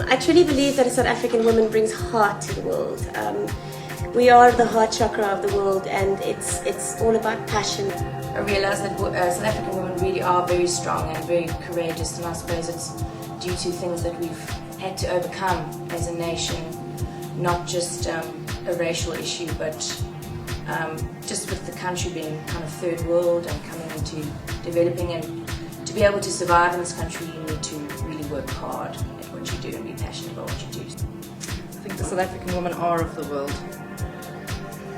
I truly believe that a South African woman brings heart to the world. We are the heart chakra of the world, and it's all about passion. I realise that South African women really are very strong and very courageous, and I suppose it's due to things that we've had to overcome as a nation, not just a racial issue, but just with the country being kind of third world and coming into developing, and to be able to survive in this country you need to really work hard at what you do and be passionate about what you do. I think the South African women are of the world.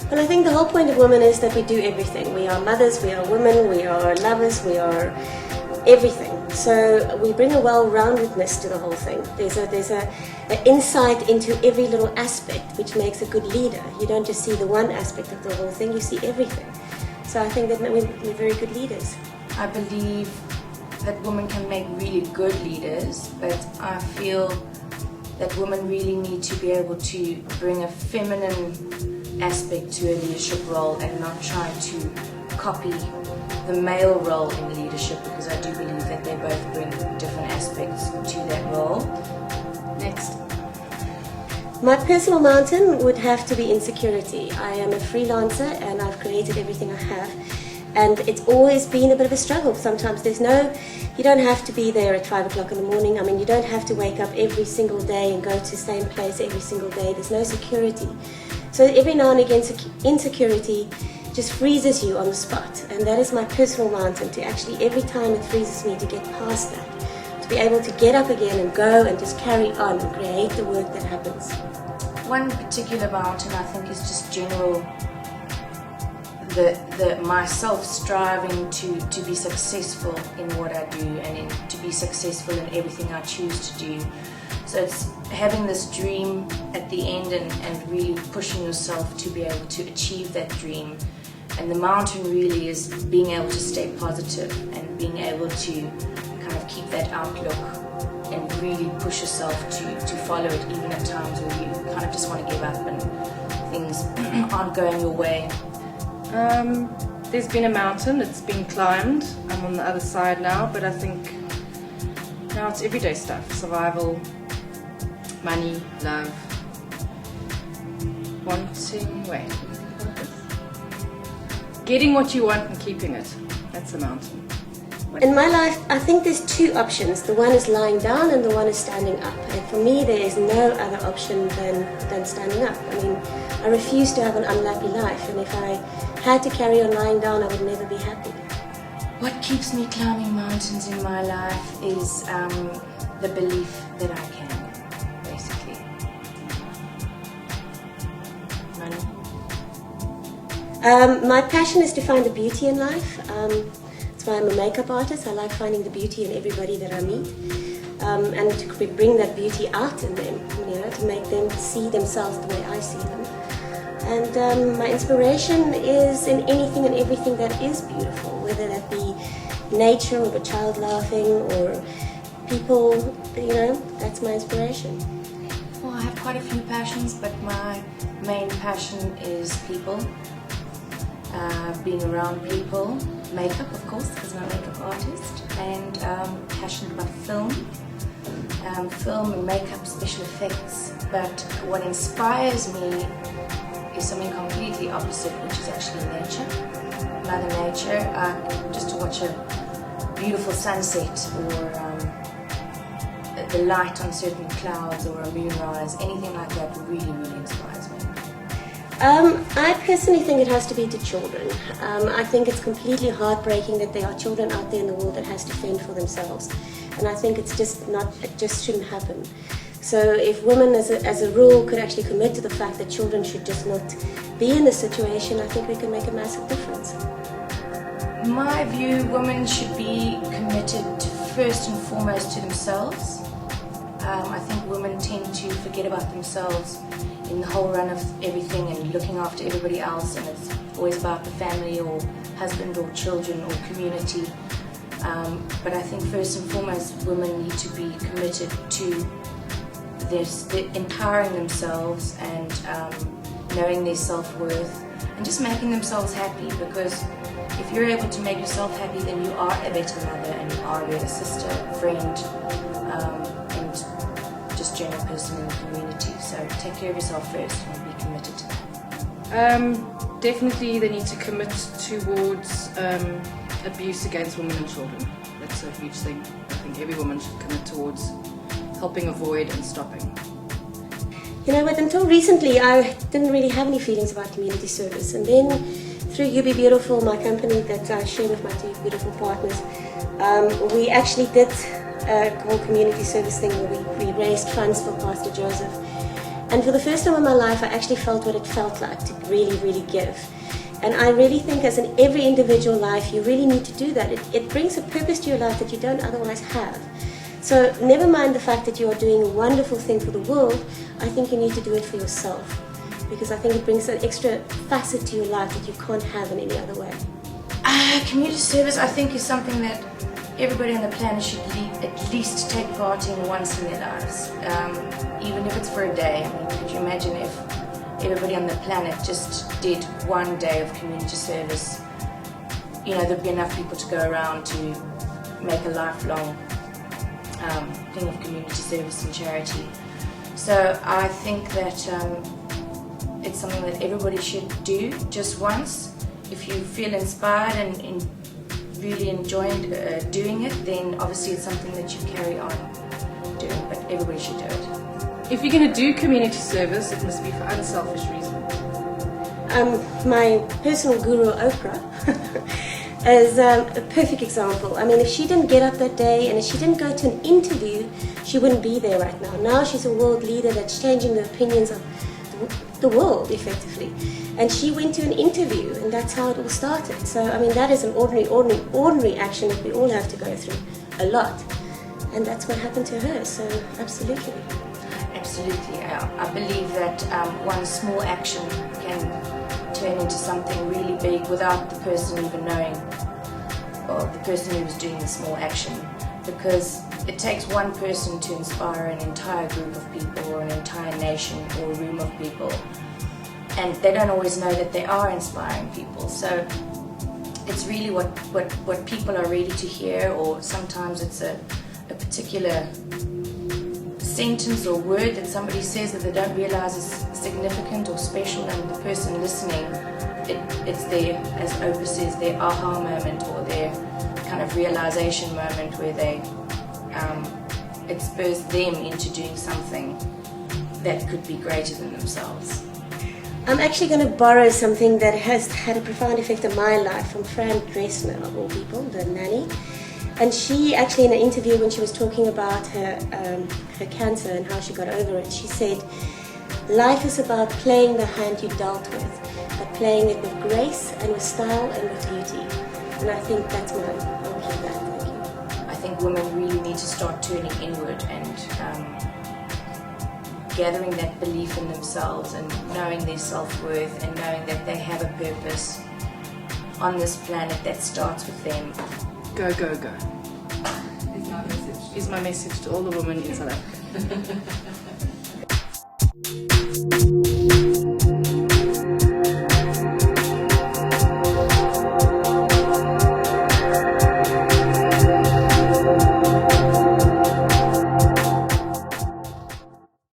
Well, I think the whole point of women is that we do everything. We are mothers, we are women, we are lovers, we are everything. So we bring a well-roundedness to the whole thing. There's an insight into every little aspect, which makes a good leader. You don't just see the one aspect of the whole thing, you see everything. So I think that we're very good leaders. I believe that women can make really good leaders, but I feel that women really need to be able to bring a feminine aspect to a leadership role and not try to copy the male role in leadership, because I do believe that they both bring different aspects to that role. Next. My personal mountain would have to be insecurity. I am a freelancer and I've created everything I have. And it's always been a bit of a struggle. Sometimes you don't have to be there at 5 o'clock in the morning. I mean, you don't have to wake up every single day and go to the same place every single day. There's no security. So every now and again, insecurity just freezes you on the spot. And that is my personal mountain, to actually, every time it freezes me, to get past that. To be able to get up again and go and just carry on and create the work that happens. One particular mountain, I think, is just general myself striving to be successful in what I do and to be successful in everything I choose to do. So it's having this dream at the end and really pushing yourself to be able to achieve that dream. And the mountain really is being able to stay positive and being able to kind of keep that outlook and really push yourself to follow it, even at times where you kind of just want to give up and things aren't going your way. There's been a mountain, it's been climbed. I'm on the other side now, but I think now it's everyday stuff. Survival, money, love, getting what you want and keeping it. That's a mountain. In my life, I think there's two options. The one is lying down and the one is standing up. And for me, there is no other option than standing up. I mean, I refuse to have an unhappy life, and if I had to carry on lying down, I would never be happy. What keeps me climbing mountains in my life is the belief that I can, basically. Money. My passion is to find the beauty in life. That's why I'm a makeup artist. I like finding the beauty in everybody that I meet, and to bring that beauty out in them, to make them see themselves the way I see them. And my inspiration is in anything and everything that is beautiful, whether that be nature or a child laughing or people, that's my inspiration. Well, I have quite a few passions, but my main passion is people, being around people, makeup of course, because I'm a makeup artist, and passionate about film and makeup, special effects. But what inspires me is something completely opposite, which is actually nature, Mother Nature. Just to watch a beautiful sunset or the light on certain clouds or a moonrise, anything like that really, really inspires me. I personally think it has to be to children. I think it's completely heartbreaking that there are children out there in the world that has to fend for themselves, and I think it just shouldn't happen. So if women as a rule could actually commit to the fact that children should just not be in this situation, I think we can make a massive difference. In my view, women should be committed first and foremost to themselves. I think women tend to forget about themselves in the whole run of everything and looking after everybody else, and it's always about the family or husband or children or community. But I think first and foremost, women need to be committed to empowering themselves and knowing their self-worth and just making themselves happy, because if you're able to make yourself happy, then you are a better mother and you are a better sister, friend, and just general person in the community. So take care of yourself first and be committed to that. Definitely they need to commit towards abuse against women and children. That's a huge thing. I think every woman should commit towards helping avoid and stopping. You know, but until recently I didn't really have any feelings about community service, and then through You Be Beautiful, my company that I share with my two beautiful partners, we actually did a whole community service thing where we raised funds for Pastor Joseph. And for the first time in my life, I actually felt what it felt like to really, really give. And I really think as in every individual life, you really need to do that. It brings a purpose to your life that you don't otherwise have. So never mind the fact that you are doing a wonderful thing for the world, I think you need to do it for yourself. Because I think it brings an extra facet to your life that you can't have in any other way. Community service, I think, is something that everybody on the planet should at least take part in once in their lives, even if it's for a day. I mean, could you imagine if everybody on the planet just did one day of community service? You know, there'd be enough people to go around to make a lifelong thing of community service and charity. So I think that it's something that everybody should do just once. If you feel inspired and really enjoying doing it, then obviously it's something that you carry on doing, but everybody should do it. If you're going to do community service, it must be for unselfish reasons. My personal guru, Oprah, is a perfect example. I mean, if she didn't get up that day and if she didn't go to an interview, she wouldn't be there right now. Now she's a world leader that's changing the opinions of the world, effectively. And she went to an interview, and that's how it all started. So, I mean, that is an ordinary action that we all have to go through a lot. And that's what happened to her, so absolutely. Absolutely. I believe that one small action can turn into something really big without the person even knowing, or the person who was doing the small action. Because it takes one person to inspire an entire group of people or an entire nation or a room of people. And they don't always know that they are inspiring people. So it's really what people are ready to hear, or sometimes it's a particular sentence or word that somebody says that they don't realize is significant or special, and the person listening, it's their, as Oprah says, their aha moment or their kind of realization moment where they it spurs them into doing something that could be greater than themselves. I'm actually going to borrow something that has had a profound effect on my life from Fran Dresner, of all people, the nanny. And she actually, in an interview when she was talking about her cancer and how she got over it, she said, "Life is about playing the hand you dealt with, but playing it with grace and with style and with beauty." And I think that's mine. I'll keep that. Thank you. I think women really need to start turning inward and gathering that belief in themselves and knowing their self-worth and knowing that they have a purpose on this planet that starts with them. Go, go, go. Is my message to all the women in South Africa.